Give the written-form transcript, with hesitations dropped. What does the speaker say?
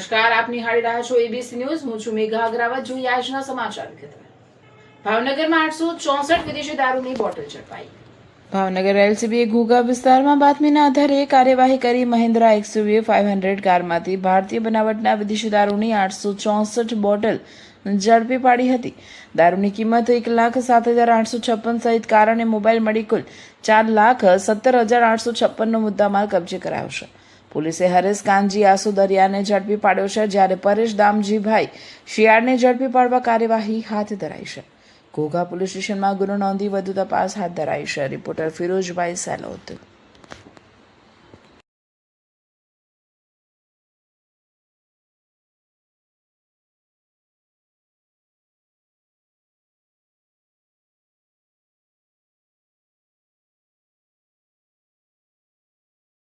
નમસ્કાર, આપ નિહાળી રહ્યા છો એબીસી ન્યૂઝ. હું છું મેઘા અગ્રવાલ. જોઈએ આજના સમાચાર વિગતવાર. ભાવનગરમાં 864 વિદેશી દારૂની બોટલ ઝડપાઈ. ભાવનગર એલસીબીએ ઘોઘા વિસ્તારમાં બાતમીના આધારે કાર્યવાહી કરી મહિન્દ્રા એક્સયુવી 500 કારમાંથી ભારતીય બનાવટના વિદેશી દારૂની 864 બોટલ ઝડપી પાડી હતી. દારૂની કિંમત 1,07,856 સહિત કાર અને મોબાઈલ મળી કુલ 4,17,856નો મુદ્દામાલ કબજે કરાયો છે. પોલીસે હરેશ કાનજી આસુદરિયાને ઝડપી પાડ્યો છે, જ્યારે પરેશ દામજીભાઈ શિયાળને ઝડપી પાડવા કાર્યવાહી હાથ ધરાઈ છે. ઘોઘા પોલીસ સ્ટેશનમાં ગુનો નોંધી વધુ તપાસ હાથ ધરાઈ છે. રિપોર્ટર ફિરોજભાઈ સેલોદ.